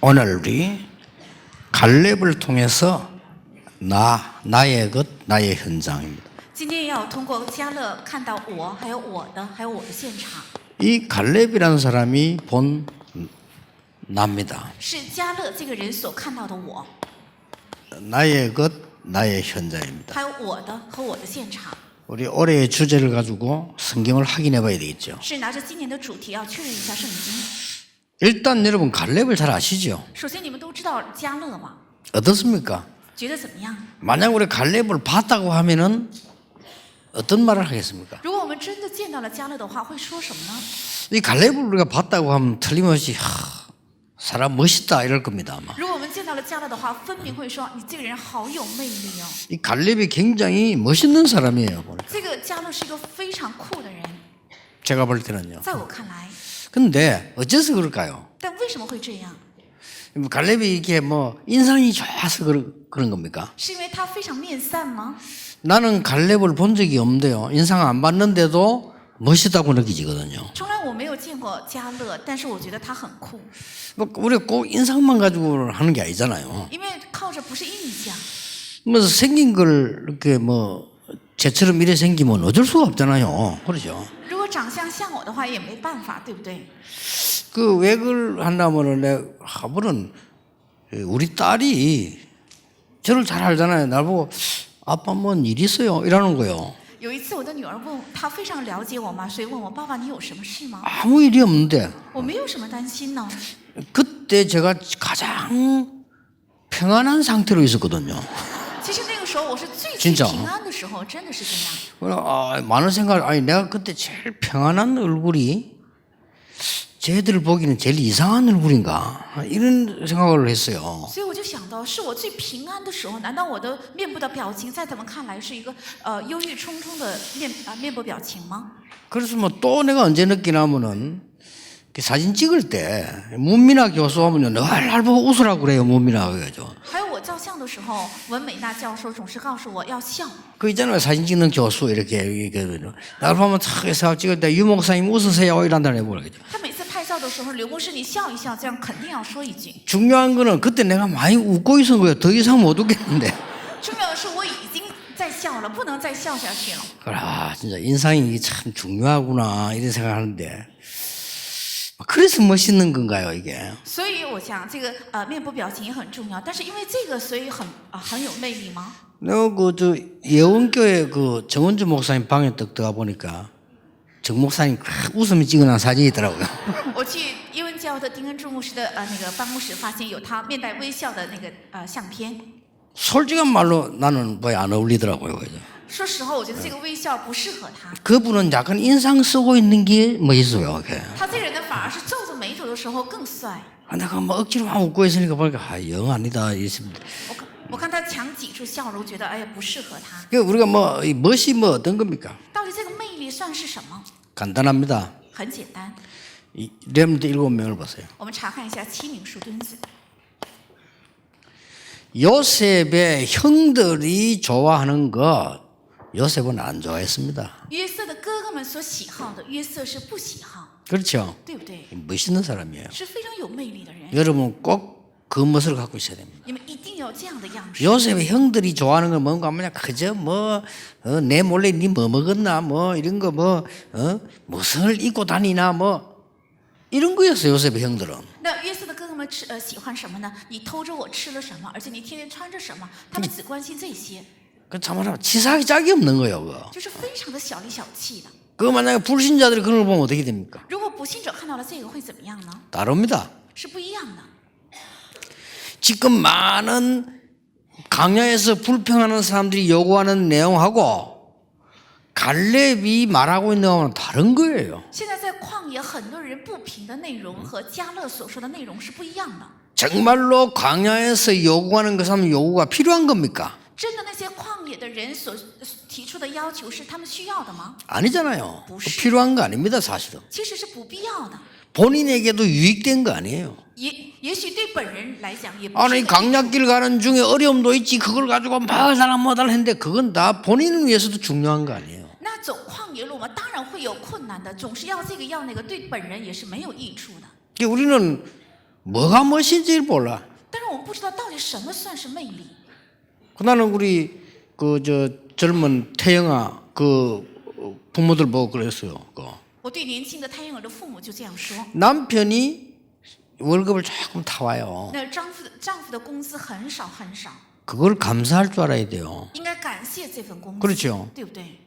오늘 우리 갈렙을 통해서 나의 것, 나의 현장입니다. 今天要通过加勒看到我，还有我的现场。 이 갈렙이라는 사람이 본 나입니다. 是加勒这个人所看到的我， 나의 것, 나의 현장입니다. 还有我的和我的现场。 우리 올해의 주제를 가지고 성경을 확인해 봐야 되겠죠. 是拿着今年的主题要确认一下圣经。 일단 여러분 갈렙을 잘 아시죠? 首先，你们都知道加勒吗？ 어떻습니까? 觉得怎么样？ 만약 우리 갈렙을 봤다고 하면은 어떤 말을 하겠습니까? 如果我们真的见到了加勒的话，会说什么呢？ 이 갈렙을 우리가 봤다고 하면 틀림없이 사람 멋있다 이럴 겁니다 아마. 如果我们见到了加勒的话，分明会说你这个人好有魅力哦。 이 갈렙이 굉장히 멋있는 사람이에요. 보니까. 这个加勒是一个非常酷的人， 제가 볼 때는요. 在我看来。 근데 어째서 그럴까요? 但为什么会这样？ 갈렙이 이게 뭐 인상이 좋아서 그런 겁니까? 是因为他非常面善吗？ 나는 갈렙을 본 적이 없는데요. 인상 안 봤는데도 멋있다고 느끼지거든요. 从来我没有见过加勒，但是我觉得他很酷， 뭐 우리가 꼭 인상만 가지고 하는 게 아니잖아요. 因为靠着不是印象。 뭐 생긴 걸 이렇게 뭐 쟤처럼 이래 생기면 어쩔 수가 없잖아요. 그렇죠? 如果长相像我的话，也没办法，对不对？ 그 왜 그걸 한다면은 내가 한번은 우리 딸이 저를 잘 알잖아요. 날 보고 아빠 뭔 일 있어요? 이러는 거예요. 有一次，我的女儿问她非常了解我嘛，所以问我爸爸你有什么事吗？ 아무 일이 없는데 我没有什么担心呢。 그때 제가 가장 평안한 상태로 있었거든요. 其实那个时候我是最 진짜 平安的时候，真的是这样。 그래서 많은 생각을 아니 내가 그때 제일 평안한 얼굴이 쟤들 보기는 제일 이상한 얼굴인가 이런 생각을 했어요. 所以我就想到，是我最平安的时候，难道我的面部的表情在他们看来是一个忧郁冲冲的面部表情吗？ 그래서 뭐 또 내가 언제 느끼냐면은 사진 찍을 때 문민아 교수 하면요 날 보고 웃으라고 그래요. 문민아 그죠. 还有我照相的时候，文美娜教授总是告诉我要笑。 그 있잖아요 사진 찍는 교수 이렇게 날 보면 탁 해서 찍을 때 유 목사님 웃으세요 이란다네 뭐라겠죠. 他每次拍照的时候，刘牧师你笑一笑，这样肯定要说一句。 중요한 거는 그때 내가 많이 웃고 있었던 거예요. 더 이상 못 웃겠는데. 重要的是我已经在笑了，不能再笑下去了。 아 진짜 인상이 참 중요하구나 이런 생각하는데 그래서 멋있는 건가요 이게? 所以我想这个面部表情也很重要，但是因为这个，所以很有魅力吗？ 내가 그저 예원교회 그 정원주 목사님 방에 딱 들어가 보니까 정 목사님 웃음이 찍어놓은 사진이 있더라고요. 我去耶文教的丁恩柱牧师的那个办公室，发现有他面带微笑的那个相片。 솔직한 말로 나는 뭐 안 어울리더라고요. 그죠? 说实话，我觉得这个微笑不适合他。 그분은 약간 인상 쓰고 있는 게 멋있어요. 이렇게. 他这个人呢，反而是皱着眉头的时候更帅。 내가 뭐 억지로 막 웃고 있으니까 보니까 영 아니다. 이랬습니다. 我看他强挤出笑容，觉得哎呀不适合他。 그 우리가 뭐 이 멋이 뭐 어떤 겁니까? 到底这个魅力算是什么？ 간단합니다. 很简单， 이 렘드 7명을 보세요. 我们查看一下七名树墩子。 요셉의 형들이 좋아하는 것 요셉은 안 좋아했습니다. 约瑟的哥哥们所喜好的，约瑟是不喜好， 그렇죠? 对不对？ 멋있는 사람이에요. 是非常有魅力的人。 여러분 꼭 그 멋을 갖고 있어야 됩니다. 你们一定有这样的样式。 요셉의 형들이 좋아하는 건 뭔가 뭐냐 그저 내 몰래 니 뭐 먹었나 뭐 이런 거 무엇을 입고 다니나 뭐 이런 거였어요. 요셉의 형들은. 那约瑟的哥哥们喜欢什么呢？你偷着我吃了什么？而且你天天穿着什么？他们只关心这些， 그 참말로 치사하기 짝이 없는 거예요. 그거. 就是非常的小里小气的。 그 만약에 불신자들이 그런 걸 보면 어떻게 됩니까? 如果不信者看到了这个会怎么样呢？ 다릅니다. 是不一样的。 지금 많은 강야에서 불평하는 사람들이 요구하는 내용하고 갈렙이 말하고 있는 거는 다른 거예요. 现在在旷野，很多人不平的内容和加勒所说的内容是不一样的。 정말로 광야에서 요구하는 그 사람 요구가 필요한 겁니까? 真的那些旷野的人所提出的要求是他们需要的吗？ 아니잖아요. 무슨- 필요한 거 아닙니다, 사실은. 其实是不必要的。 본인에게도 유익된 거 아니에요. 也许对本人来讲也不是 아니 很 강약길 가는 중에 어려움도 있지 그걸 가지고 막 사람 못할 했는데 그건 다 본인을 위해서도 중요한 거 아니에요. 那走旷野路嘛，当然会有困难的，总是要这个要那个，对本人也是没有益处的。 우리는 뭐가 멋인지 몰라. 但是我们不知道到底什么算是魅力。 나는 우리 그 저 젊은 태영아 그 부모들 보고 그랬어요. 我对年轻的胎婴儿的父母就这样说。 남편이 월급을 조금 타와요. 那丈夫的工资很少很少， 그걸 감사할 줄 알아야 돼요. 应该感谢这份工资， 그렇죠. 对不对？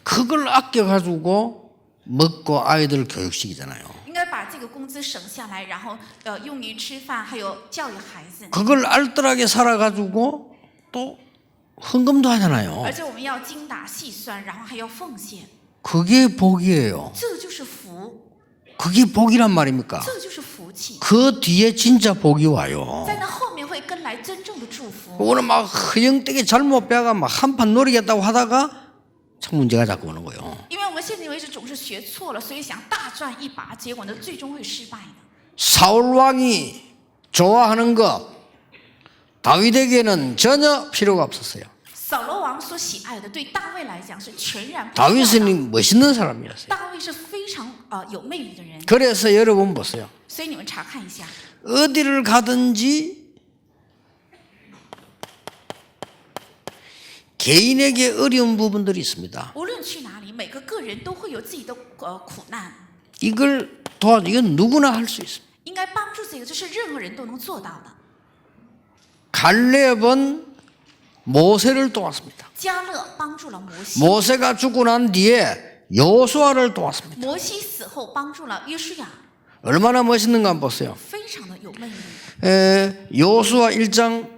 그걸 아껴가지고 먹고 아이들을 교육시키잖아요. 应该把这个工资省下来，然后用于吃饭，还有教育孩子。 그걸 알뜰하게 살아가지고 또 헌금도 하잖아요. 而且我们要精打细算，然后还要奉献， 그게 복이에요. 这就是福， 그게 복이란 말입니까? 这就是福气。 그 뒤에 진짜 복이 와요. 在那后面会跟来真正的祝福。 오늘 막 허영되게 잘못 배가 막 한판 노리겠다고 하다가 참 문제가 자꾸 오는 거예요. 因为我们现在为止总是学错了，所以想大赚一把，结果呢，最终会失败的。 사울 왕이 좋아하는 것 다윗에게는 전혀 필요가 없었어요. 扫罗王所喜爱的，对大卫来讲是全然不一样的。 다윗은 멋있는 사람이었어요. 大卫是非常有魅力的人， 그래서 여러분 보세요. 所以你们查看一下， 어디를 가든지 개인에게 어려운 부분들이 있습니다. 无论去哪里，每个个人都会有自己的苦难， 이걸 도와줘. 이건 누구나 할 수 있습니다. 应该帮助这个，这是任何人都能做到的。 갈렙은 모세를 도왔습니다. 迦勒帮助了摩西， 모세가 죽고 난 뒤에 여호수아를 도왔습니다. 摩西死后帮助了约书亚， 얼마나 멋있는가 한번 보세요. 非常的有魅力。 여호수아 1장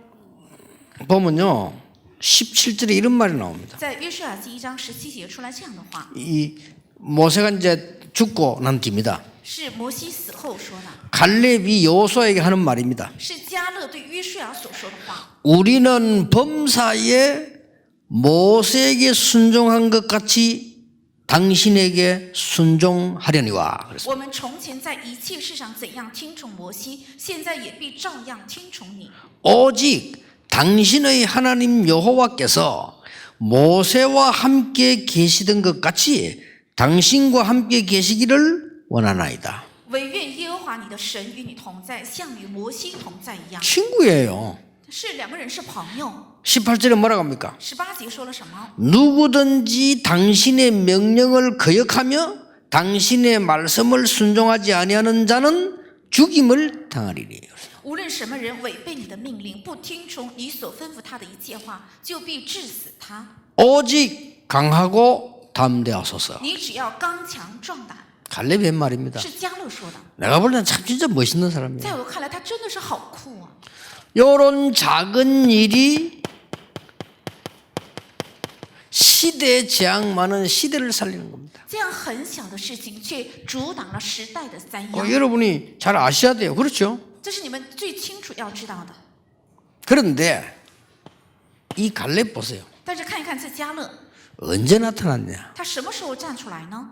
보면요. 17절에 이런 말이 나옵니다. 在约书亚记1章17节出来这样的话， 이 모세가 이제 죽고 난 뒤입니다. 是摩西死后说的， 갈렙이 여호수아에게 하는 말입니다. 是迦勒对约书亚所说的话。 우리는 범사에 모세에게 순종한 것 같이 당신에게 순종하려니와. 我们从前在一切事上怎样听从摩西，现在也必照样听从你。 오직 당신의 하나님 여호와께서 모세와 함께 계시던 것 같이 당신과 함께 계시기를 원하나이다. 惟愿耶和华你的神与你同在，像与摩西同在一样。 친구예요. 是两个人是朋友。 18절에 뭐라고 합니까? 18节说了什么？ 누구든지 당신의 명령을 거역하며 당신의 말씀을 순종하지 아니하는 자는 죽임을 당하리니. 无论什么人违背你的命令，不听从你所吩咐他的一切话，就必治死他。 오직 강하고 담대하소서. 你只要刚强壮胆。 갈렙의 말입니다. 是迦勒说的。 내가 볼 때는 참 진짜 멋있는 在 사람이에요. 我看来，他真的是好酷啊！ 요런 작은 일이 시대에 재앙 많은 시대를 살리는 겁니다. 这样很小的事情，却阻挡了时代的灾殃。 여러분이 잘 아셔야 돼요. 그렇죠? 这是你们最清楚要知道的。 그런데 이 갈렙 보세요. 但是看一看这迦勒， 언제 나타났냐? 他什么时候站出来呢？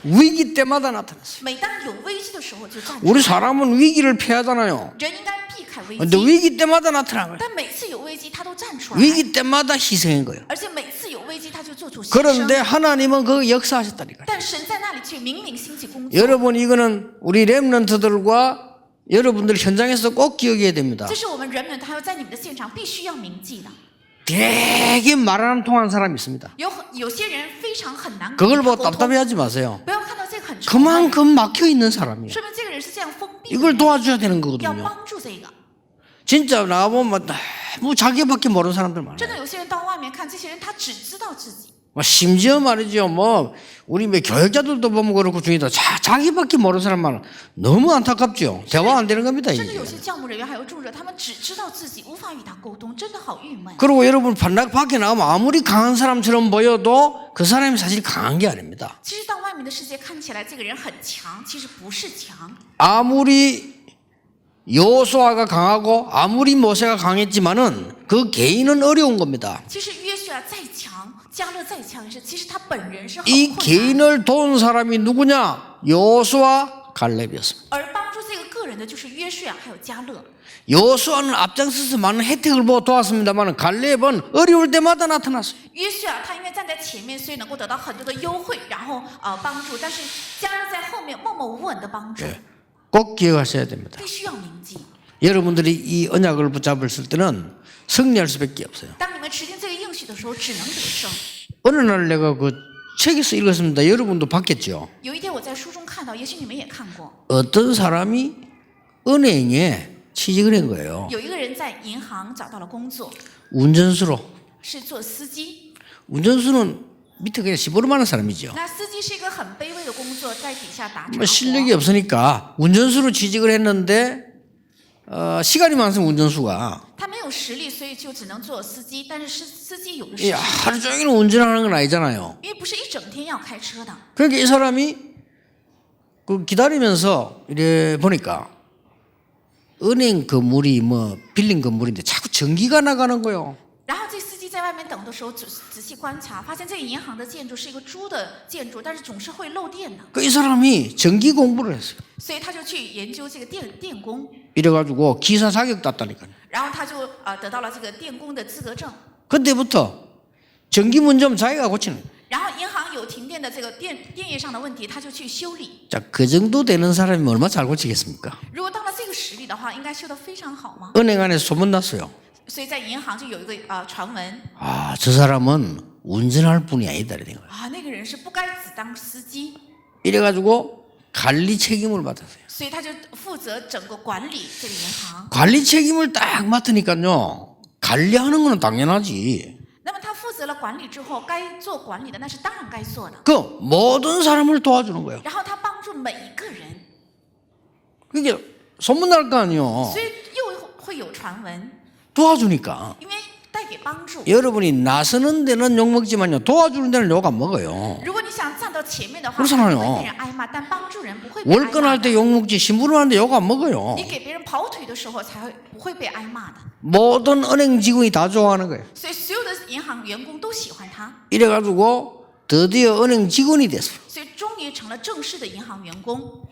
위기 때마다 나타났어요. 每当有危机的时候就站出来。 우리 사람은 위기를 피하잖아요. 人应该避开危 근데 机， 위기 때마다 나타난 거예요. 但每次有危机他都站出来， 위기 때마다 희생한 거예요. 而且每次有危机他就做出牺 그런데 牲。 하나님은 그 역사하셨다니까요. 但神在那里却明明兴起工作。 여러분 이거는 우리 렘넌트들과 여러분들 현장에서 꼭 기억해야 됩니다. 这是我们人们，还有在你们的现场必须要铭记的。 되게 말 안 통하는 사람이 있습니다. 有些人非常很难 그걸 跟 보고 他沟通， 답답해하지 마세요. 不要看到这个很沉闷， 그만큼 막혀 있는 사람이에요. 说明这个人是这样封闭的 이걸 人， 도와줘야 되는 要 거거든요. 帮助这个。 진짜 나가보면 너무 자기밖에 모르는 사람들 真 많아요. 的有些人到外面看，这些人他只知道自己， 심지어 말이죠. 우리 교육자들도 보면 그렇고 중에도 자기밖에 모르는 사람 많아. 너무 안타깝죠. 대화 안 되는 겁니다. 甚至 이게. 有些教牧人员还有助者，他们只知道自己，无法与他沟通，真的好郁闷。 그리고 여러분 밖에 나가면 아무리 강한 사람처럼 보여도 그 사람이 사실 강한 게 아닙니다. 其实到外面的世界看起来这个人很强，其实不是强。 아무리 여호수아가 강하고 아무리 모세가 강했지만은 그 개인은 어려운 겁니다. 其实约书亚再强，迦勒再强也是，其实他本人是很 이 困难。 개인을 도운 사람이 누구냐? 여호수아 갈렙이었습니다. 而帮助这个个人的就是约书亚还有迦勒。 여호수아는 앞장서서 많은 혜택을 보고 도왔습니다만 갈렙은 어려울 때마다 나타났어요. 约书亚他因为站在前面，所以能够得到很多的优惠，然后帮助，但是加勒在后面默默无闻的帮助， 꼭 기억하셔야 됩니다. 必须要铭记。 여러분들이 이 언약을 붙잡을 때는 승리할 수밖에 없어요. 当你们持定这个应许的时候，只能得胜。 어느 날 내가 그 책에서 읽었습니다. 여러분도 봤겠죠. 有一天我在书中看到，也许你们也看过， 어떤 사람이 은행에 취직을 한 거예요. 有一个人在银行找到了工作， 운전수로. 是做司机。 운전수는 밑에 그냥 시부름하는 사람이죠. 那司机是一个很卑微的工作，在底下打杂 뭐 실력이 活。 없으니까 운전수로 취직을 했는데 시간이 많으면 운전수가 他没有实力，所以就只能做司机。但是司机有的 이 是， 하루 종일 운전하는 건 아니잖아요. 因为不是一整天要开车的。 그러니까 이 사람이 그 기다리면서 이래 보니까 은행 건물이 뭐 빌린 건물인데 자꾸 전기가 나가는 거예요. 然后这司机在外面等的时候，仔细观察，发现这个银行的建筑是一个猪的建筑，但是总是会漏电的， 그 이 사람이 전기 공부를 했어요. 所以他就去研究这个电工， 이래가지고 기사 자격 땄다니까요. 然后他就得到了这个电工的资格证。 그때부터 전기 문제면 자기가 고치는 거예요. 然后银行有停电的这个电业上的问题，他就去修理。 자, 그 정도 되는 사람이 얼마나 잘 고치겠습니까? 如果到了这个实力的话，应该修得非常好吗？ 은행 안에 소문났어요. 所以在银行就有一个传闻 아, 저 사람은 운전할 분이 아니다. 이런 거예요. 那个人是不该只当司机， 이래가지고 관리 책임을 맡았어요. 所以他就负责整个管理这个银行。 관리 책임을 딱 맡으니까요. 관리하는 건 당연하지. 那么他负责了管理之后，该做管理的那是当然该做的。 그 모든 사람을 도와주는 거예요. 然后他帮助每一个人， 그게 소문날 거 아니에요. 所以又会有传闻， 도와주니까. 因为带给帮助。 여러분이 나서는 데는 욕 먹지만요. 도와주는 데는 욕 안 먹어요. 如果你想站到前面的话， 그렇잖아요 会被人挨骂，但帮助人不会被挨骂 월권할 的。 때 욕 먹지 심부름하는데 욕 안 먹어요. 你给别人跑腿的时候，才会不会被挨骂的。 모든 은행 직원이 다 좋아하는 거예요. 所以所有的银行员工都喜欢他， 이래가지고 드디어 은행 직원이 됐어요. 所以终于成了正式的银行员工。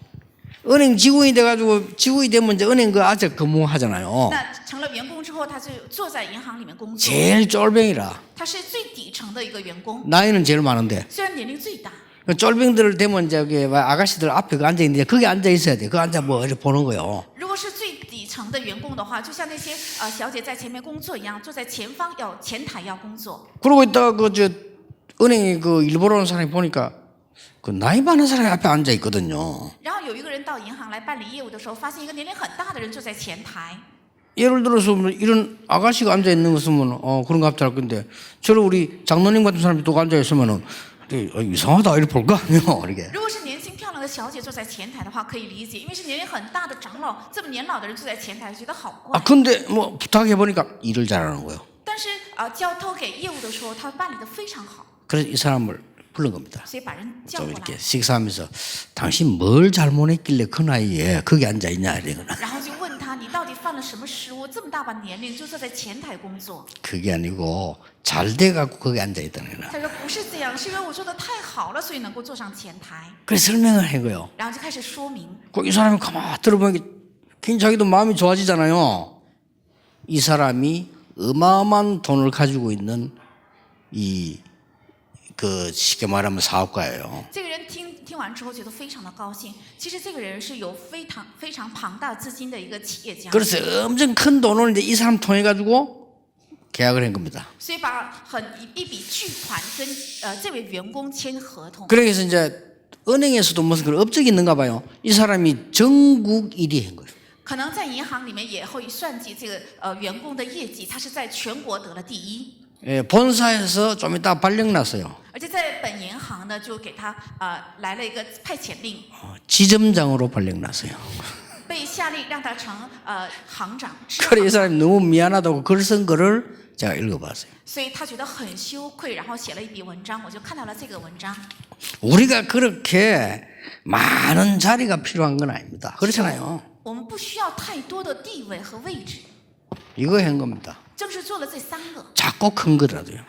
은행 직원이 돼가지고 직원이 되면 이제 은행 그 아재 근무하잖아요. 那成了员工之后，他就坐在银行里面工作。 제일 쫄병이라. 他是最底层的一个员工， 나이는 제일 많은데. 虽然年龄最大， 그 쫄병들 되면 저기 아가씨들 앞에 그 앉아 있는데 거기 앉아 있어야 돼. 그 앉아 뭐 이렇게 보는 거요. 如果是最底层的员工的话，就像那些小姐在前面工作一样，坐在前方要前台要工作。 그러고 있다가 그 저 은행에 그 일보러 오는 사람이 보니까 그 나이 많은 사람이 앞에 앉아 있거든요. 然后有一个人到银行来办理业务的时候，发现一个年龄很大的人坐在前台。 예를 들어서 뭐 이런 아가씨가 앉아 있는 거 쓰면 그런 거 합할 건데 저를 우리 장로님 같은 사람이 또 앉아 있으면은 이상하다 이렇게 볼 거 아니에요. 이렇게. 如果是年轻漂亮的小姐坐在前台的话，可以理解，因为是年龄很大的长老，这么年老的人坐在前台，觉得好怪。 아 근데 뭐 부탁해 보니까 일을 잘하는 거예요. 但是交托给业务的时候，他办理的非常好， 그래서 이 사람을 부른 겁니다. 所以把人叫 좀 过来 이렇게 ， 식사하면서 당신 뭘 잘못했길래 그 나이에 거기 앉아 있냐 이러거나. 然后就问他你到底犯了什么失误？这么大把年龄就坐在前台工作。 그게 아니고 잘 돼갖고 거기 앉아 있다는 거야. 他说不是这样，是因为我做的太好了，所以能够坐上前台。 그래서 설명을 한 거예요. 然后就开始说明， 이 사람이 가만히 들어보니까 괜히 자기도 마음이 좋아지잖아요. 이 사람이 어마어마한 돈을 가지고 있는 그 쉽게 말하면 사업가예요. 这个人听完之后觉得非常的高兴。其实这个人是有非常庞大资金的一个企业家， 그래서 엄청 큰 돈을 이제 이 사람 통해 가지고 계약을 한 겁니다. 所以把一笔巨款跟这位员工签合同。 그래서 이제 은행에서도 무슨 그런 업적이 있는가 봐요. 이 사람이 전국 1위 한 거예요. 可能在银行里面也会算计这个员工的业绩，他是在全国得了第一。 예, 본사에서 좀 이따 발령 났어요. 而且在本银行呢，就给他来了一个派遣令， 지점장으로 발령 났어요. 被下令让他成行长。 그래 이 사람이 너무 미안하다고 글 쓴 거를 제가 읽어봤어요. 所以他觉得很羞愧，然后写了一笔文章，我就看到了这个文章。 우리가 그렇게 많은 자리가 필요한 건 아닙니다. 그렇잖아요. 我们不需要太多的地位和位置， 이거 한 겁니다. 正是做了这三个， 작고 큰 거라도요.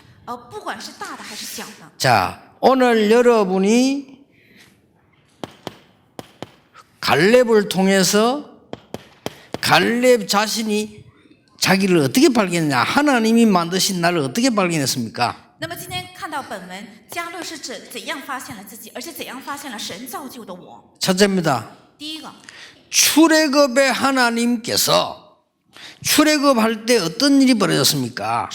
不管是大的还是小的。 자, 오늘 여러분이 갈렙을 통해서 갈렙 자신이 자기를 어떻게 발견했냐? 하나님이 만드신 나를 어떻게 발견했습니까? 那么今天看到本文，迦勒是怎样发现了自己，而且怎样发现了神造就的我？ 첫째입니다. 第一个， 출애굽의 하나님께서 출애굽할 때 어떤 일이 벌어졌습니까?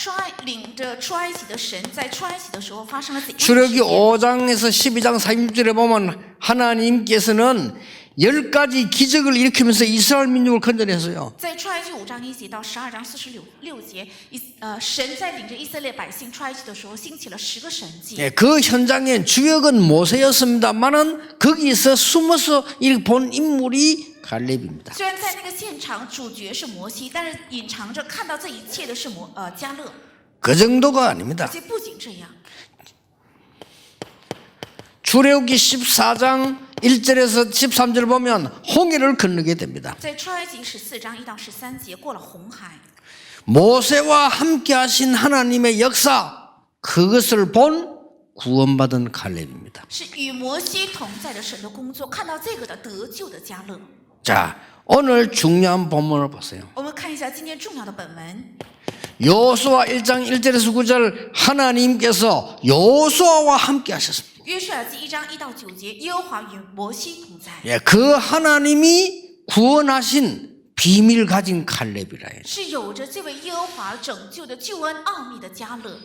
领着出埃及的神，在出埃及的时候发生了怎样的事 출애굽기 件？ 5장에서 12장 36절에 보면 하나님께서는 10가지 기적을 일으키면서 이스라엘 민족을 건져냈어요. 在出埃及5章1节到12章46节，神在领着以色列百姓出埃及的时候，兴起了10个神迹。 예, 그 현장에 주역은 모세였습니다만은 거기서 숨어서 이렇게 본 인물이 갈렙입니다. 虽然在那个现场主角是摩西，但是隐藏着看到这一切的是迦勒。 그 정도가 而 아닙니다. 且不仅这样， 출애굽기 14장 1절에서 13절 보면 홍해를 건너게 됩니다. 在出埃及14章1到13节过了红海， 모세와 함께 하신 하나님의 역사 그것을 본 구원받은 갈렙입니다. 是与摩西同在的神的工作，看到这个的得救的迦勒。 자, 오늘 중요한 본문을 보세요. 我们看一下今天重要的本文， 여호수아 1장 1절에서 9절 하나님께서 여호수아와 함께 하셨습니다. 约书亚记1章1到9节，耶和华与摩西同在， 예, 그 하나님이 구원하신 비밀 가진 갈렙이라 해요. 是有着这位耶和华拯救的救恩奥秘的迦勒。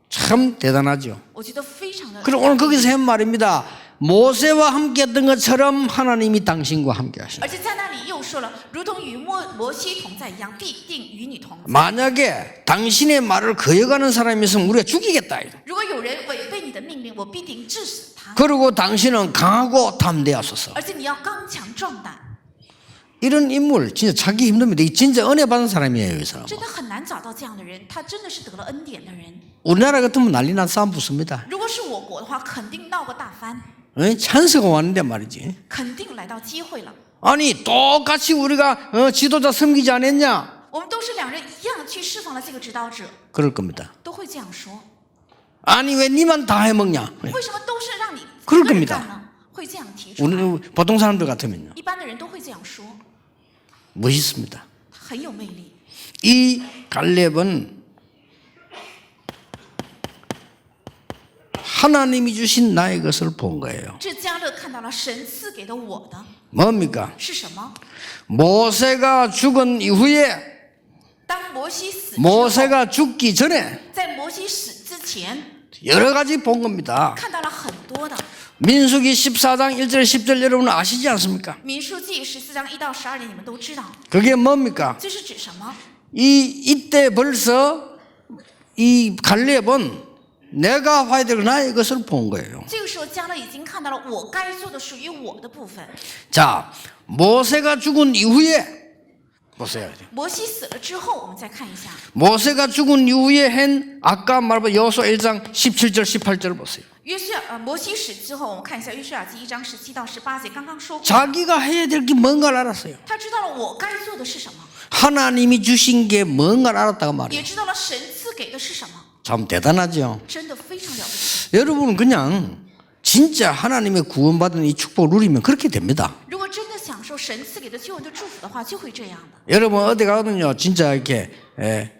참 대단하죠. 我觉得非常的。 그리고 오늘 거기서 한 말입니다. 모세와 함께 했던 것처럼 하나님이 당신과 함께 하신다. 而且在那里又说了，如同与摩西同在一样，必定与你同在。 만약에 당신의 말을 거역하는 사람이 있으면 우리가 죽이겠다. 如果有人违背你的命令，我必定治死他。 그리고 당신은 강하고 담대하소서. 而且你要刚强壮胆， 이런 인물 진짜 찾기 힘듭니다. 이 진짜 은혜 받은 사람이에요, 이 사람. 真的很难找到这样的人，他真的是得了恩典的人。 우리나라 같으면 난리 난 싸움 붙습니다. 如果是我国的话，肯定闹个大翻， 찬스가 왔는데 말이지. 肯定来到机会了。 아니 똑같이 우리가 지도자 섬기지 않았냐? 我们都是两人一样去释放了这个指导者， 그럴 겁니다. 都会这样说。 아니 왜 니만 다 해먹냐? 为什么都是让你 그럴 一个人 겁니다. 干呢？会这样提出来。 우리 보통 사람들 같으면요. 一般的人都会这样说， 멋있습니다. 很有魅力。 이 갈렙은 하나님이 주신 나의 것을 본 거예요. 这迦勒看到了神赐给的我的 뭡니까? 是什么？ 모세가 죽은 이후에 当摩西死之后， 모세가 죽기 전에 在摩西死之前， 여러 가지 본 겁니다. 看到了很多的。 민수기 14장 1절 10절 여러분 아시지 않습니까? 民数记14章1到12节，你们都知道， 그게 뭡니까? 这是指什么？ 이때 벌써 이 갈렙은 내가 봐야 될 나의 것을 본 거예요. 这个时候，迦勒已经看到了我该做的属于我的部分。 자, 모세가 죽은 이후에 보세요. 摩西死了之后，我们再看一下， 모세가 죽은 이후에 한 아까 말한 여호수아 1장 17절 18절 보세요. 摩西死之后，我们看一下约书亚记1章17到18节，刚刚说过， 자기가 해야 될 게 뭔가를 알았어요. 他知道了我该做的是什么， 하나님이 주신 게 뭔가를 알았다고 말이에요. 也知道了神赐给的是什么， 참 대단하죠. 真的非常了不起。 여러분은 그냥 진짜 하나님의 구원받은 이 축복을 누리면 그렇게 됩니다. 如果真的享受神赐给的救恩的祝福的话，就会这样的。 여러분 어디 가거든요. 진짜 이렇게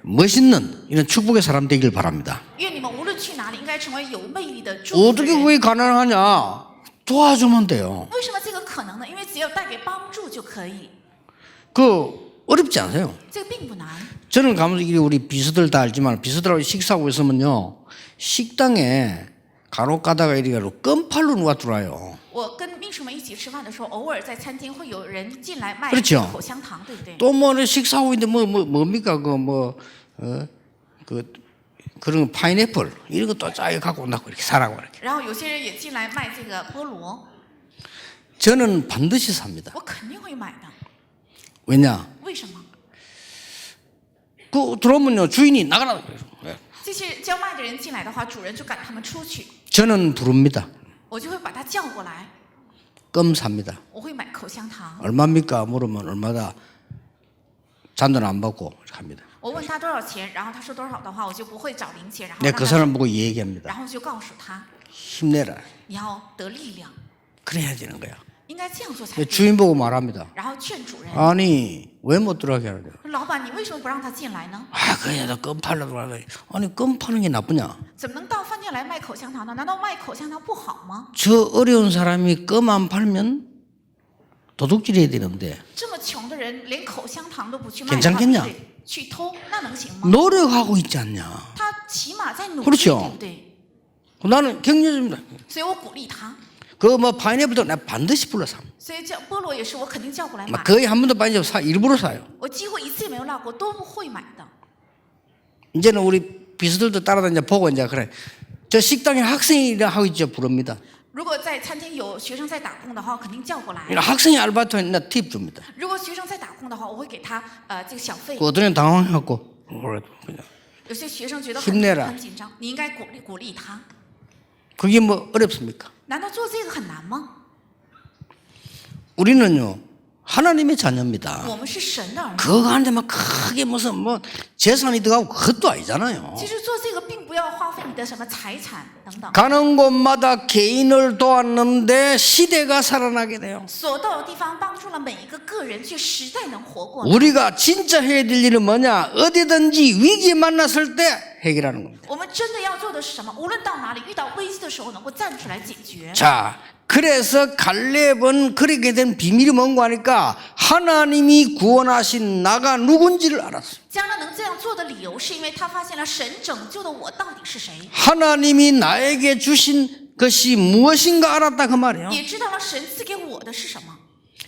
멋있는 이런 축복의 사람 되길 바랍니다. 愿你们无论去哪里，应该成为有魅力的祝福的 어떻게 人。 그게 가능하냐? 도와주면 돼요. 为什么这个可能呢？因为只要带给帮助就可以， 그 어렵지 않아요. 这个并不难。 저는 가면서 우리 비서들 다 알지만 비서들하고 식사하고 있으면요. 식당에 간혹 가다가 이래가지고 껌팔로 누가 들어와요. 我跟秘书们一起吃饭的时候，偶尔在餐厅会有人进来卖 그렇죠 口香糖，对不对？ 또 뭐 식사하고 있는데 뭡니까 그런 파인애플 이런 것도 짜게 갖고 온다고 이렇게 사라고 이렇게. 然后有些人也进来卖这个菠萝， 저는 반드시 삽니다. 我肯定会买的。 왜냐? 为什么？ 그 들어오면요 주인이 나가라 그래요. 这些叫卖的人进来的话，主人就赶他们出去， 저는 부릅니다. 我就会把他叫过来， 껌 삽니다. 我会买口香糖。 얼마입니까? 물으면 얼마다 잔돈 안 받고 이렇게 합니다. 我问他多少钱，然后他说多少的话，我就不会找零钱，然后 내가 让 그 他 사람 보고 얘기합니다. 然后就告诉他， 힘내라. 你要得力量， 그래야 되는 거야. 应该这样做才对。 주인 보고 말합니다. 然后劝主人， 아니 왜 못 들어가게 하냐? 老板，你为什么不让他进来呢？ 그냥 껌 팔러 들어가래. 아니 껌 파는 게 나쁘냐? 怎么能到饭店来卖口香糖呢？难道卖口香糖不好吗？ 저 어려운 사람이 껌 안 팔면 도둑질해야 되는데 这么穷的人连口香糖都不去卖， 괜찮겠냐 他不是去偷，那能行吗？ 노력하고 있지 않냐? 他起码在努力， 그렇죠 对不对？ 나는 격려줍니다. 所以我鼓励他。 그 뭐 파인애플도 내가 반드시 불러 사. 所以叫菠萝也是我肯定叫过来买， 거의 한 번도 파인애플 사 일부러 사요. 我几乎一次也没有落过，都不会买的。 이제는 우리 비서들도 따라다니자 보고 이제 그래. 저 식당에 학생이 하고 있죠 부릅니다. 如果在餐厅有学生在打工的话，我肯定叫过来。 학생이 알바트는 나 팁 줍니다. 如果学生在打工的话，我会给他这个小费。 그 어떤 애는 당황해갖고 그래, 그냥. 有些学生觉得 힘내라 很紧张，你应该鼓励他。 그게 뭐 어렵습니까? 难道做这个很难吗？ 우리는요 하나님의 자녀입니다. 我们是神的儿女。 그거 하는데 막 크게 무슨 뭐 재산이 들어가고 그것도 아니잖아요. 其实做这个并不要花费你的什么财产等等， 가는 곳마다 개인을 도왔는데 시대가 살아나게 돼요. 所到的地方帮助了每一个个人，却时代能活过来。 우리가 진짜 해야 될 일은 뭐냐? 어디든지 위기 만났을 때 해결하는 겁니다. 我们真的要做的是什么？无论到哪里遇到危机的时候，能够站出来解决。 자, 그래서 갈렙은 그렇게 된 비밀이 뭔가 하니까 하나님이 구원하신 나가 누군지를 알았어요. 迦勒能这样做的理由，是因为他发现了神拯救的我到底是谁， 하나님이 나에게 주신 것이 무엇인가 알았다 그 말이에요. 也知道了神赐给我的是什么。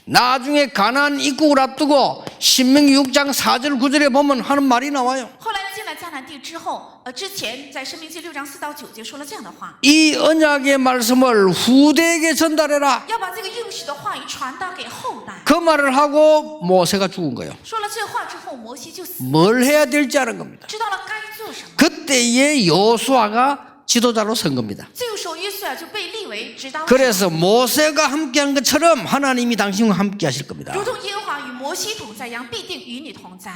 나중에 가나안 입국을 앞두고 신명기 6장 4절 9절에 보면 하는 말이 나와요. 后来进了迦南地之后，之前在申命记6章4到9节说了这样的话， 이 언약의 말씀을 후대에게 전달해라. 要把这个应许的话语传达给后代。 그 말을 하고 모세가 죽은 거예요. 说了这话之后，摩西就死， 뭘 해야 될지 아는 겁니다. 知道了该做什么。 그때의 여호수아가 지도자로 선 겁니다. 这个时候，约书亚就被立为指导者， 그래서 모세가 함께한 것처럼 하나님이 당신과 함께 하실 겁니다. 如同耶和华与摩西同在一样，必定与你同在。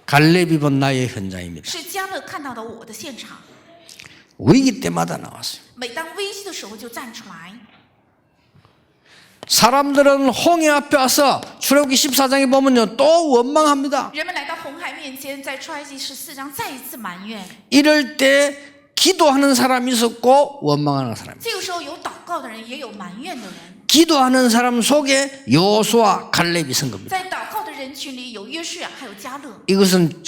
갈렙이 본 나의 현장입니다. 是迦勒看到的我的现场， 위기 때마다 나왔어요. 每当危机的时候就站出来。 사람들은 홍해 앞에 와서 출애굽기 14장에 보면요 또 원망합니다. 人们来到红海面前，在出埃及14章再一次埋怨。 이럴 때 기도하는 사람이 있었고 원망하는 사람이 있어요. 这个时候有祷告的人，也有埋怨的人。 기도하는 사람 속에 여호수아 갈렙이 선 겁니다. 在祷告的人群里，有约书亚，还有迦勒。 이것은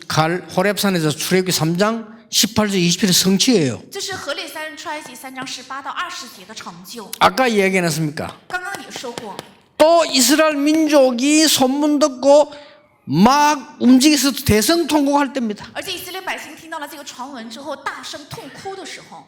호렙산에서 출애굽기 3장 18절 20절의 성취예요. 这是何烈山出埃及3章18到20节的成就。 아까 이야기해놨습니까? 刚刚也说过， 또 이스라엘 민족이 소문 듣고 막 움직여서 대성통곡할 때입니다. 而且以色列百姓听到了这个传闻之后，大声痛哭的时候，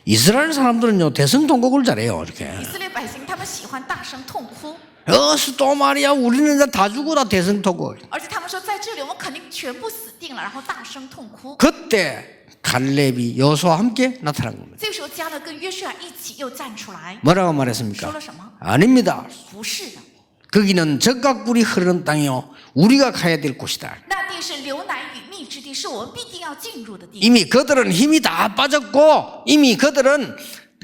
이스라엘 사람들은요 대성통곡을 잘해요. 이렇게 以色列百姓他们喜欢大声痛哭， 어서 또 말이야 우리는 다 죽고 다 대성통곡. 而且他们说在这里我们肯定全部死定了，然后大声痛哭。 그때 갈렙이 여호수아와 함께 나타난 겁니다. 这个时候，迦勒跟约书亚一起又站出来， 뭐라고 说 말했습니까? 了什么？ 아닙니다. 不是的， 거기는 젖과 꿀이 흐르는 땅이요 우리가 가야 될 곳이다. 那地是流奶与蜜之地，是我们必定要进入的地。 이미 그들은 힘이 다 빠졌고 이미 그들은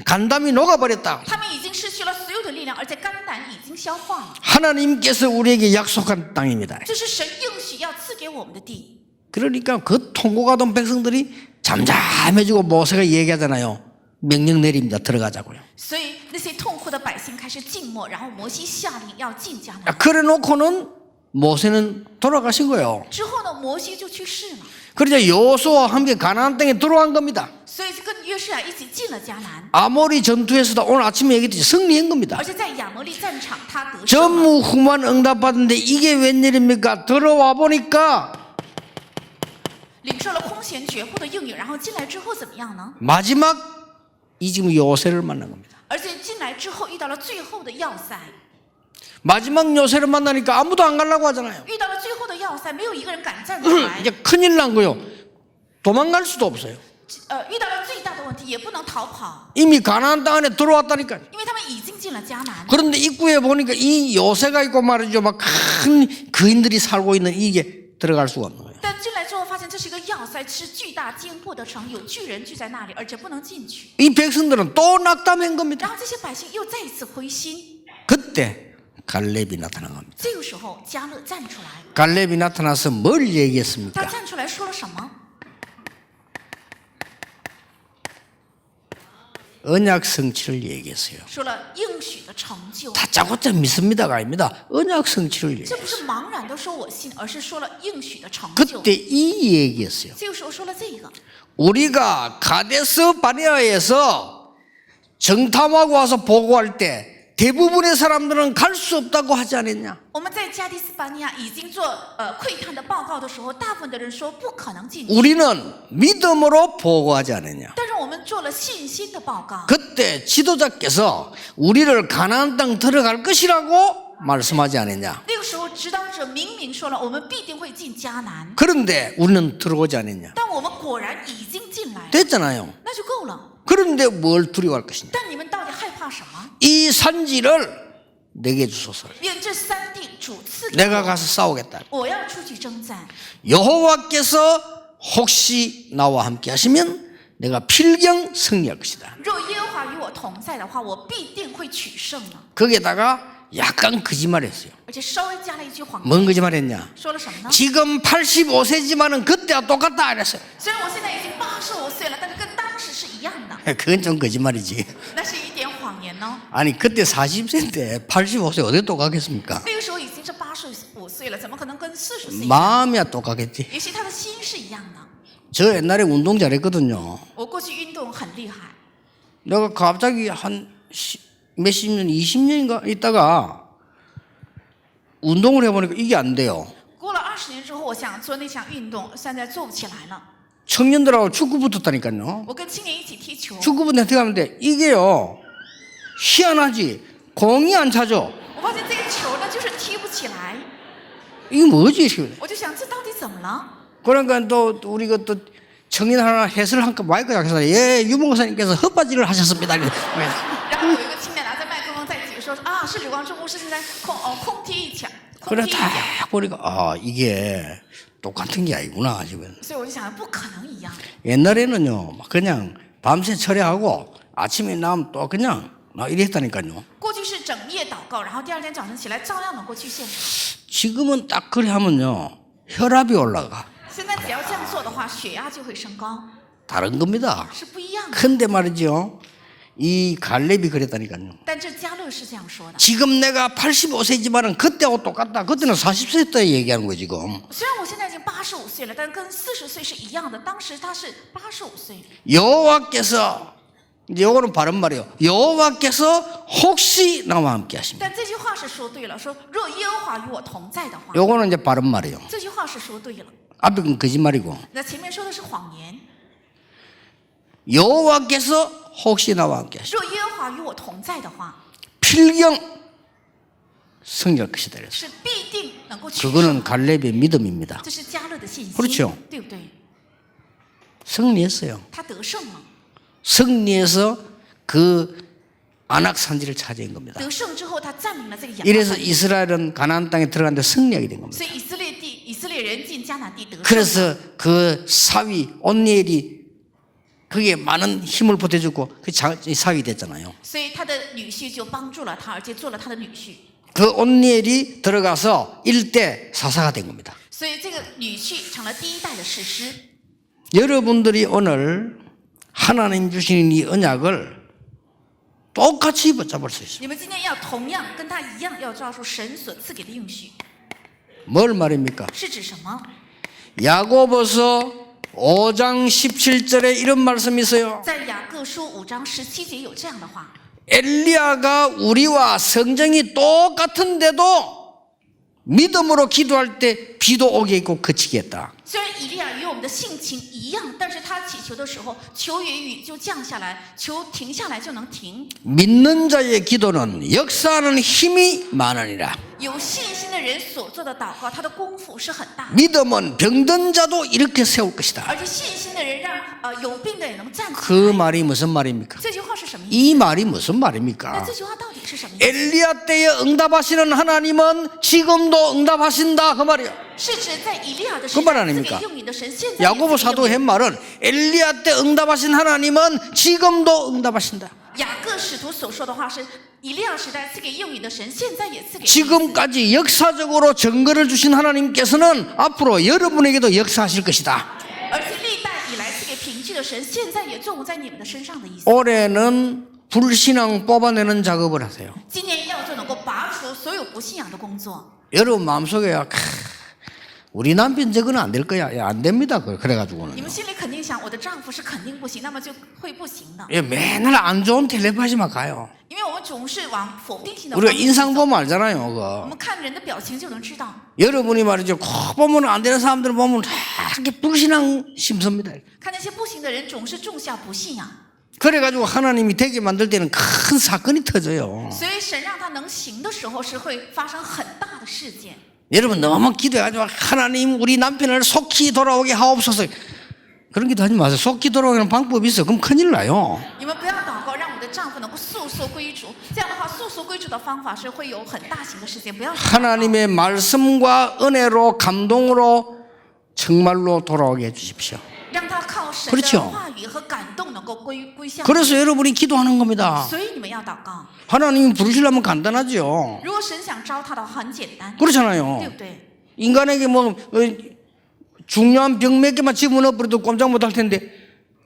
간담이 녹아버렸다. 他们已经失去了所有的力量，而且肝胆已经消化了。 하나님께서 우리에게 약속한 땅입니다. 这是神应许要赐给我们的地。 그러니까 그 통곡하던 백성들이 잠잠해지고 모세가 얘기하잖아요. 명령 내립니다. 들어가자고요. 所以那些痛苦的百姓开始静默，然后摩西下令要进迦南。 그래 놓고는 모세는 돌아가신 거예요. 之后呢，摩西就去世了， 그러자 여호수아와 함께 가나안 땅에 들어간 겁니다. 所以就跟约书亚一起进了迦南。 아모리 전투에서도 오늘 아침에 얘기했듯이 승리한 겁니다. 而且在亚摩利战场，他得胜了。 전무후무한 응답받는데 이게 웬일입니까? 들어와 보니까 领受了空前绝后的应允，然后进来之后怎么样呢？ 마지막 이 지금 요새를 만난 겁니다. 而且进来之后遇到了最后的要塞， 마지막 요새를 만나니까 아무도 안 가려고 하잖아요. 遇到了最后的要塞，没有一个人敢站出来。 이제 큰일 난 거요. 도망갈 수도 없어요. 遇到了最大的问题，也不能逃跑， 이미 가나안 땅 안에 들어왔다니까요. 因为他们已经进了迦南。 그런데 입구에 보니까 이 요새가 있고 말이죠. 막 큰 거인들이 살고 있는 이게 들어갈 수가 없는 거예요. 但进来之后发现这是一个要好在吃巨大坚固的城，有巨人聚在那里，而且不能进去。 이 백성들은 또 낙담한 겁니다. 然后这些百姓又再一次灰心， 그때 갈렙이 나타난 겁니다. 这个时候迦勒站出来， 갈렙이 나타나서 뭘 他 얘기했습니까? 站出来说了什么？ 언약 성취를 얘기했어요. 说了应许的成就。 다짜고짜 믿습니다가 아닙니다. 언약 성취를 这 얘기했어요. 不是茫然的说我信，而是说了应许的成就。 그때 이 얘기했어요. 这个时候说了这个， 우리가 가데스 바네아에서 정탐하고 와서 보고할 때 대부분의 사람들은 갈 수 없다고 하지 않았냐? 我们在加的斯巴尼亚已经做窥探的报告的时候，大部分的人说不可能进去， 우리는 믿음으로 보고하지 않았냐? 但是我们做了信心的报告。 그때 지도자께서 우리를 가나안 땅 들어갈 것이라고 말씀하지 않았냐? 那个时候指导者明明说了，我们必定会进迦南， 그런데 우리는 들어오지 않았냐? 但我们果然已经进来了， 됐잖아요. 那就够了。 그런데 뭘 두려워할 것이냐? 但你们到底害怕什么？ 이 산지를 내게 주소서. 愿这三地主赐给 내가 我， 가서 싸우겠다. 我要出去征战。 여호와께서 혹시 나와 함께 하시면 내가 필경 승리할 것이다. 若耶和华与我同在的话，我必定会取胜了。 거기에다가 약간 거짓말했어요. 而且稍微加了一句谎言， 뭔 거짓말했냐? 说了什么呢？ 지금 85세지만은 그때와 똑같다 이랬어요. 虽然我现在已经85岁了，但是跟当时是一样的， 그건 좀 거짓말이지. 那是一点谎言呢。 아니 그때 40세인데 85세 어디 똑같겠습니까? 那个时候已经是85岁了，怎么可能跟40岁一样？ 마음이야 똑같겠지. 也许他的心是一样的。 저 옛날에 운동 잘했거든요. 我过去运动很厉害， 내가 갑자기 한 몇십 년, 20년인가 있다가 운동을 해보니까 이게 안 돼요. 过了20年之后，我想做那项运动，现在做不起来了。 청년들하고 축구 붙었다니까요. 我跟青年一起踢球， 축구 붙는 어떻게 하면 돼? 이게요 희한하지. 공이 안 차죠. 我发现这个球呢就是踢不起来， 이게 뭐지? 지금? 我就想这到底怎么了？ 그러니까 또 우리가 또 청년 하나 해설 한까 마이크 잡혀서 예 유목사님께서 헛바지를 하셨습니다. 然后有一个青年拿着麦克风在解说啊，是吕光正牧师现在空踢一脚，空 그래 踢一脚。 다 보니까 아 이게 똑같은 게 아니구나 지금. 所以我就想，不可能一样。 옛날에는요 막 그냥 밤새 철회하고 아침에 나면 또 그냥 막 이랬다니까요. 过去是整夜祷告，然后第二天早晨起来照样能够去现场。 지금은 딱 그래 하면요 혈압이 올라가. 现在只要这样做的话，血压就会升高， 다른 겁니다. 是不一样的。 근데 말이죠 이 갈렙이 그랬다니까요. 但这迦勒是这样说的： 지금 내가 85세지만은 그때하고 똑같다. 그때는 40세 때 얘기하는 거예요 지금. 虽然我现在已经85岁了，但跟40岁是一样的。当时他是85岁。 여호와께서 이제 요거는 바른 말이에요. 여호와께서 혹시 나와 함께 하십니다. 但这句话是说对了，说若耶和华与我同在的话， 요거는 이제 바른 말이에요. 这句话是说对了。 앞에 건 거짓말이고 那前面说的是谎言。 여호와께서 혹시 나와 함께 하십니다. 若耶和华与我同在的话， 필경 승리할 것이다. 그래서 是必定能够取胜。 그거는 갈렙의 믿음입니다. 这是迦勒的信心， 그렇죠 对不对？ 승리했어요. 他得胜了， 승리해서 그 아낙 산지를 차지한 겁니다. 得胜之后，他占领了这个亚 이래서 巴山地， 이스라엘은 가나안 땅에 들어갔는데 승리하게 된 겁니다. 所以以色列人进迦南地得胜了。 그래서 그 사위 온니엘이 그게 많은 힘을 보태주고 그 사위 됐잖아요. 所以他的女婿就帮助了他，而且做了他的女婿。 그 온니엘이 들어가서 일대 사사가 된 겁니다. 所以这个女婿成了第一代的士师。 여러분들이 오늘 하나님 주시는 이 언약을 똑같이 붙잡을 수 있어요. 你们今天要同样跟他一样，要抓住神所赐给的应许， 뭘 말입니까? 是指什么？ 야고보서 5장 17절에 이런 말씀이 있어요. 在雅各书5章17节有这样的话： 엘리야가 우리와 성정이 똑같은데도 믿음으로 기도할 때 비도 오게 있고 그치게 했다. 虽然以利亚与我们的性情一样，但是他祈求的时候，求雨雨就降下来，求停下来就能停。 믿는 자의 기도는 역사하는 힘이 많으니라. 有信心的人所做的祷告，他的功夫是很大的。 믿음은 병든 자도 이렇게 세울 것이다. 而且信心的人让有病的也能站起 그 来。 말이 무슨 말입니까? 这句话是什么意思？ 이 말이 무슨 那 말입니까? 这句话到底是是什么意思？ 엘리야 때에 응답하시는 하나님은 지금도 응답하신다 그 말이야. 是指在以利亚的 그 身 말 上赐 아닙니까? 给应允的神，现在也 야고보 赐给 사도 应允。 한 말은 엘리야 때 응답하신 하나님은 지금도 응답하신다. 雅各使徒所说的话是，以利亚时代赐给应允的神，现在也赐给应允。 지금까지 역사적으로 증거를 주신 하나님께서는 앞으로 여러분에게도 역사하실 것이다. 而且历代以来赐给凭据的神，现在也作用在你们的身上的意思。 올해는 불신앙 뽑아내는 작업을 하세요. 今年要做能够拔除所有不信仰的工作。 여러분 마음속에 우리 남편 저거는 안 될 거야. 안 됩니다. 그래가지고는 你们心里肯定想，我的丈夫是肯定不行，那么就会不行的。 맨날 안 좋은 텔레파시만 가요. 因为我们总是往否定性的 우리가 方面 인상 走。 보면 알잖아요. 我们看人的表情就能知道。 여러분이 말이죠. 코 보면 안 되는 사람들 보면 이렇게 불신앙 심습니다. 看那些不行的人，总是种下不信仰。 그래가지고 하나님이 되게 만들 때는 큰 사건이 터져요. 所以神让他能行的时候，是会发生很大的事件。 여러분 너무 기도해가지고 하나님 우리 남편을 속히 돌아오게 하옵소서. 그런 기도 하지 마세요. 속히 돌아오는 방법이 있어. 그럼 큰일 나요. 你们不要祷告，让我的丈夫能够速速归主。这样的话，速速归主的方法是会有很大型的事件。不要祷告 하나님의 말씀과 은혜로 감동으로 정말로 돌아오게 해주십시오. 让他靠神 그렇죠 的话语和感动能够归向。 그래서 여러분이 기도하는 겁니다. 所以你们要祷告。 하나님이 부르시려면 간단하죠. 如果神想招他的话，很简单， 그렇잖아요. 对不对？ 인간에게 뭐 중요한 병 몇 개만 집어넣어버려도 꼼짝 못할 텐데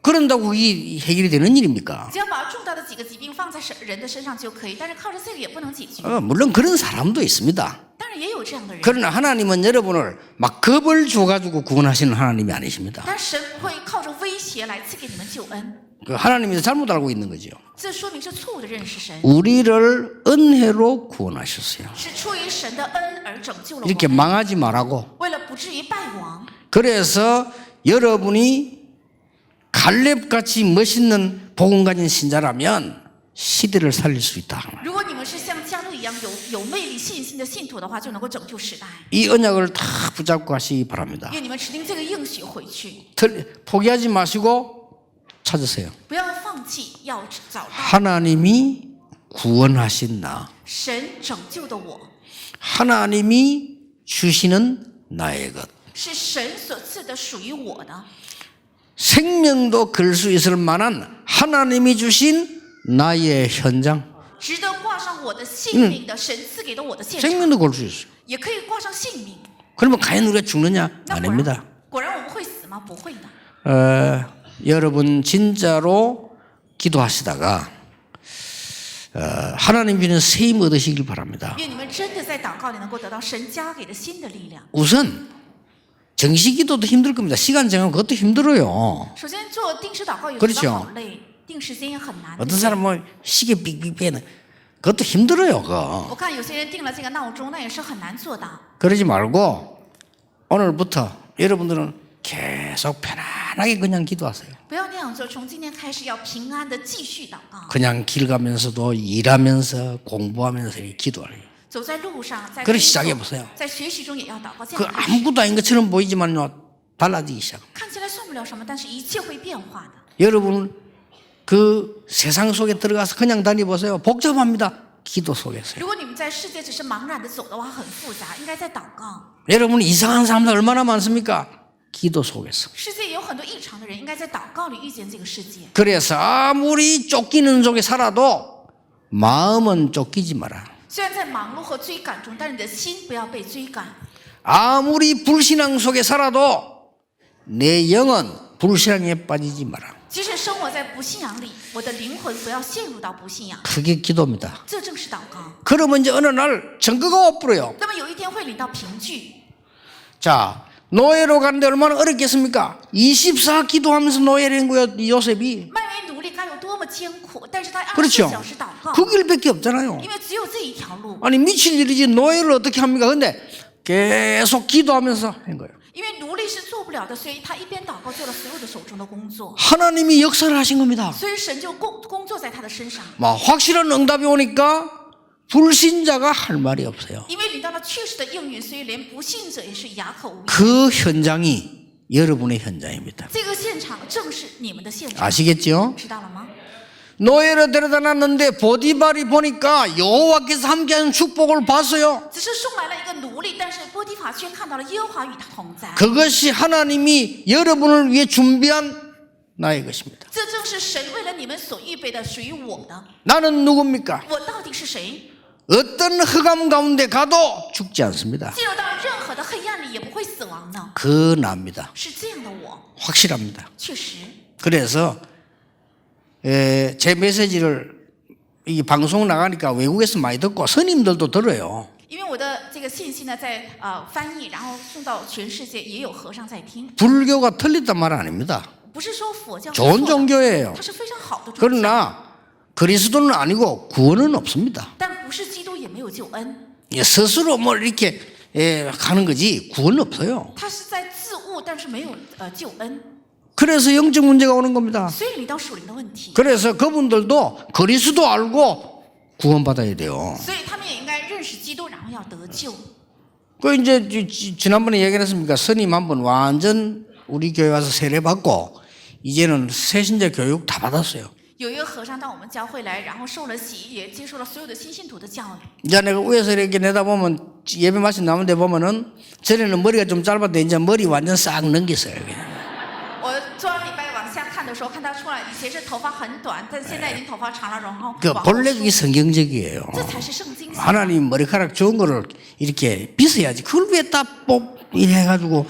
그런다고 이게 해결이 되는 일입니까? 只要把重大的几个疾病放在人的身上就可以，但是靠着这个也不能解决。 물론 그런 사람도 있습니다. 当然也有这样的人， 그러나 하나님은 여러분을 막 겁을 줘가지고 구원하시는 하나님이 아니십니다. 但神不会靠着威胁来赐给你们救恩， 그 하나님이 잘못 알고 있는 거죠. 这说明是错误的认识神， 우리를 은혜로 구원하셨어요. 是出于神的恩而拯救了我 이렇게 们， 망하지 말라고. 为了不至于败亡。 그래서 여러분이 갈렙같이 멋있는 복음 가진 신자라면 시대를 살릴 수 있다. 如果你们是像加勒一样有魅力、信心的信徒的话，就能够拯救时代。 이 언약을 다 붙잡고 하시기 바랍니다. 愿你们持定这个应许回去， 포기하지 마시고 찾으세요. 不要放弃，要找到 하나님이 구원하신 나, 神拯救的我， 하나님이 주시는 나의 것. 是神所赐的属于我的， 생명도 걸 수 있을 만한 하나님이 주신 나의 현장. 值得挂上我的性命的神赐给的我的现场， 생명도 걸 수 있어요. 也可以挂上性命。 그러면 과연 우리가 죽느냐? 那 아닙니다. 果然我们会死吗？不会的。 여러분 진짜로 기도하시다가 하나님 주는 세임 얻으시길 바랍니다. 愿你们真的在祷告里能够得到神加给的新的力量。 우선 정시기도도 힘들 겁니다. 시간 정하면 그것도 힘들어요. 首先做定时祷告有 그렇 时 죠 候好累，定时间也很难。 어떤 사람 뭐 시계 삑삑 빼는 그것도 힘들어요. 그거. 我看有些人定了这个闹钟，那也是很难做到。 그러지 말고 오늘부터 여러분들은 계속 편안하게 그냥 기도하세요. 不要那样做，从今天开始要平安的继续祷告。 그냥 길 가면서도 일하면서 공부하면서 이렇게 기도하래요. 走在路上，在 그렇게 工作 시작해보세요. 在学习中也要祷告。这 그 样开始 아무것도 아닌 것처럼 보이지만요 달라지기 시작. 看起来算不了什么，但是一切会变化的。 여러분 그 세상 속에 들어가서 그냥 다니보세요. 복잡합니다. 기도 속에서요. 如果你们在世界只是茫然的走的话，很复杂，应该在祷告。 여러분 이상한 사람들 얼마나 많습니까? 기도 속에서. 世界有很多异常的人，应该在祷告里遇见这个世界。 그래서 아무리 쫓기는 속에 살아도 마음은 쫓기지 마라. 虽然在忙碌和追赶中，但是你的心不要被追赶。 아무리 불신앙 속에 살아도 내 영은 불신앙에 빠지지 마라. 即使生活在不信仰里，我的灵魂不要陷入到不信仰。 그게 기도입니다. 这正是祷告。 그러면 이제 어느 날 증거가 엎불어요. 那么有一天会领到凭据。 자, 노예로 가는데 얼마나 어렵겠습니까? 24 기도하면서 노예를 한 거예요, 요셉이. 卖为奴隶该有多么艰苦，但是他24 그렇죠. 小时祷告， 그 길밖에 없잖아요. 因为只有这一条路。 아니 미칠 일이지 노예를 어떻게 합니까? 근데 계속 기도하면서 한 거예요. 因为奴隶是做不了的，所以他一边祷告做了所有的手中的工作， 하나님이 역사를 하신 겁니다. 所以神就工作在他的身上。 막 확실한 응답이 오니까 불신자가 할 말이 없어요. 因为领到了确实的应允，所以连不信者也是哑口无言。 그 현장이 여러분의 현장입니다. 这个现场正是你们的现场， 아시겠죠? 知道了吗？ 노예로 데려다 놨는데 보디발이 보니까 여호와께서 함께하는 축복을 봤어요. 只是收买了一个奴隶，但是波提法却看到了耶和华与他同在。 그것이 하나님이 여러분을 위해 준비한 나의 것입니다. 这正是神为了你们所预备的，属于我的。 나는 누굽니까? 我到底是谁？ 어떤 흑암 가운데 가도 죽지 않습니다. 进入到任何的黑暗里也不会死亡呢？ 그 나입니다. 是这样的我， 확실합니다. 确实。 그래서 제 메시지를 이 방송 나가니까 외국에서 많이 듣고 스님들도 들어요. 因为我的这个信息呢，在翻译，然后送到全世界，也有和尚在听。 불교가 틀렸단 말 아닙니다. 不是说佛教是 좋은 错的， 종교예요. 它是非常好的宗教， 그러나 그리스도는 아니고 구원은 없습니다. 但不是基督也没有救恩， 스스로 뭐 이렇게 가는 거지 구원은 없어요. 它是在自悟，但是没有救恩， 그래서 영적 문제가 오는 겁니다. 所以遇到属灵的问题。 그래서 그분들도 그리스도 알고 구원받아야 돼요. 所以他们也应该认识基督，然后要得救。 그 이제 지난번에 얘기했습니까? 스님 한 번 완전 우리 교회 와서 세례 받고 이제는 새신자 교육 다 받았어요. 有一个和尚到我们教会来，然后受了洗，也接受了所有的新信徒的教育。 이제 내가 위에서 이렇게 내다보면 예배 말씀 나오는 데 보면은 전에는 머리가 좀 짧았는데 이제 머리 완전 싹 넘겼어요. 我做完礼拜往下看的时候，看他出来，以前是头发很短，但现在已经头发长了，然后 그 往后 본래 梳 그게 성경적이에요. 这才是圣经。 하나님 머리카락 좋은 거를 이렇게 빗어야지. 그걸 왜 다 뽑 이래가지고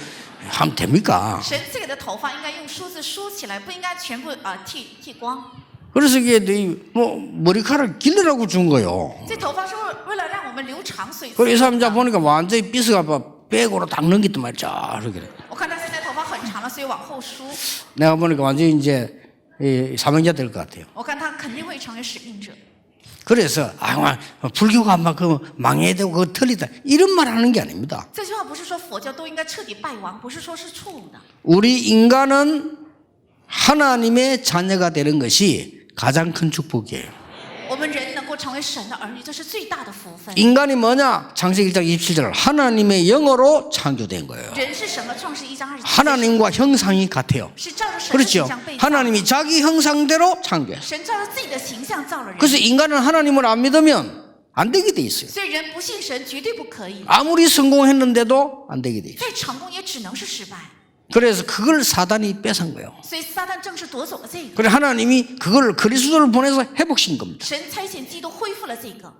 하면 됩니까? 神赐给的头发应该用梳子梳起来，不应该全部剃光。 그래서 이게 뭐 머리카락 길러라고 준 거요. 这头发是为了让我们留长，所以 그래서 이 사람 자 보니까 완전히 빗어가 백으로 딱 넘겼단 말이야. 이렇게. 我看他现在头发很长了，所以往后梳。 내가 보니까 완전히 이제 사명자 될 것 같아요. 我看他肯定会成为使命者。 그래서 불교가 막 그 망해야 되고 그거 틀리다 이런 말 하는 게 아닙니다. 这句话不是说佛教都应该彻底败亡，不是说是错误的。 우리 인간은 하나님의 자녀가 되는 것이 가장 큰 축복이에요. 我们人能够成为神的儿女，这是最大的福分。 인간이 뭐냐? 창세기 1장 27절 하나님의 영어로 창조된 거예요. 人是什么？创世1章27节 하나님과 형상이 같아요. 是照着神的 그렇죠? 形象被造。 하나님이 자기 형상대로 창조했어요. 神照着自己的形象造了人， 그래서 인간은 하나님을 안 믿으면 안 되게 돼 있어요. 所以人不信神绝对不可以， 아무리 성공했는데도 안 되게 돼 있어요. 再成功也只能是失败。 그래서 그걸 사단이 뺏은 거예요. 所以撒旦正是夺走了这个， 그래 하나님이 그걸 그리스도를 보내서 회복신 겁니다. 神差遣基督恢复了这个。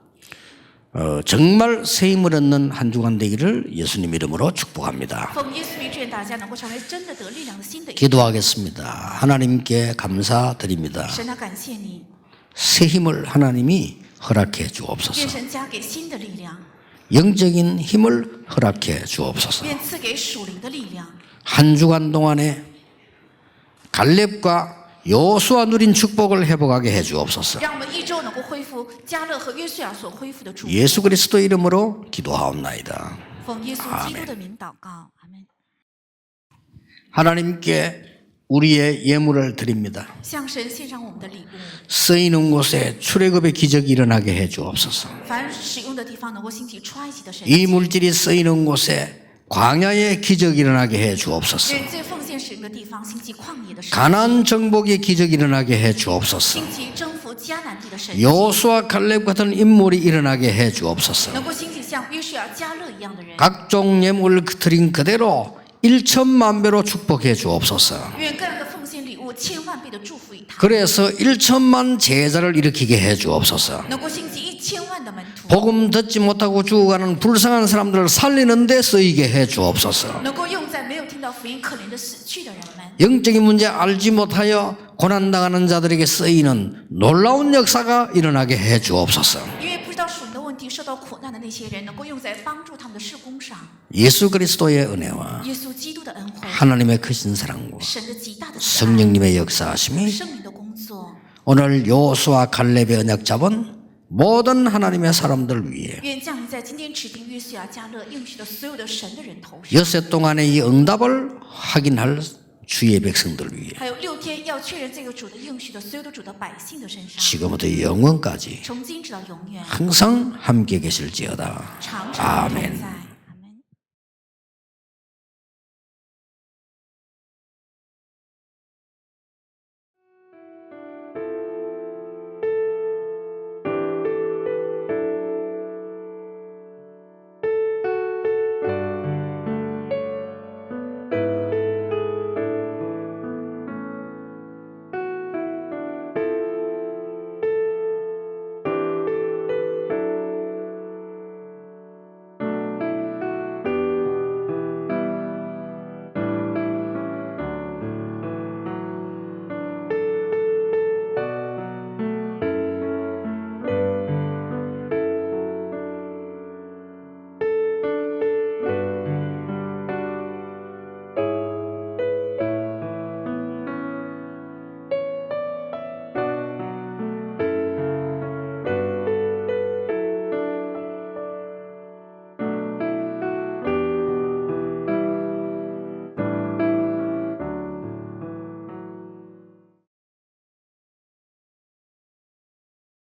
정말 새 힘을 얻는 한 주간 되기를 예수님 이름으로 축복합니다. 奉耶稣名祝愿大家能够成为真的得力量的新的一个。 기도하겠습니다. 하나님께 감사드립니다. 神啊，感谢你， 새 힘을 하나님이 허락해 愿 주옵소서. 神加给新的力量， 영적인 힘을 허락해 주옵소서. 愿赐给属灵的力量。 한 주간 동안에 갈렙과 여호수아 누린 축복을 회복하게 해 주옵소서. 让我们一周能够恢复加勒和约书亚所恢复的祝福。 예수 그리스도 이름으로 기도하옵나이다. 奉耶稣基督的名祷告，阿门。 하나님께 우리의 예물을 드립니다. 向神献上我们的礼物， 쓰이는 곳에 출애굽의 기적이 일어나게 해 주옵소서. 凡使用的地方能够兴起出埃及的神 이 迹。 물질이 쓰이는 곳에 광야의 기적이 일어나게 해 주옵소서. 愿这奉献使用的地方兴起旷野的神迹， 가나안 정복의 기적이 일어나게 해 주옵소서. 兴起征服迦南地的神迹， 여호수아 갈렙 같은 인물이 일어나게 해 주옵소서. 能够兴起像约书亚、加勒一样的人。 각종 예물을 드린 그대로 1천만 배로 축복해 주옵소서. 愿各样的奉献礼物千万倍的祝福于他， 그래서 1천만 제자를 일으키게 해 주옵소서. 能够兴起1000万的门徒， 복음 듣지 못하고 죽어가는 불쌍한 사람들을 살리는 데 쓰이게 해 주옵소서. 能够用在没有听到福音可怜的死去的人们。 영적인 문제 알지 못하여 고난당하는 자들에게 쓰이는 놀라운 역사가 일어나게 해 주옵소서. 因为不知道属灵的问题受到苦难的那些人，能够用在帮助他们的事工上。 예수 그리스도의 은혜와 耶稣基督的恩惠， 하나님의 크신 사랑과 神的极大的慈爱， 성령님의 역사하심이 圣灵的工作， 오늘 여호수아 갈렙의 언약 잡은 모든 하나님의 사람들 위해 愿降临在今天指定约书亚、加勒应许的所有的神的人头上。 엿새 동안의 이 응답을 확인할 주의 백성들 위해 还有6天要确认这个主的应许的所有的主的百姓的身上， 지금부터 영원까지 从今直到永远， 항상 함께 계실지어다. 常常同 아멘. 在。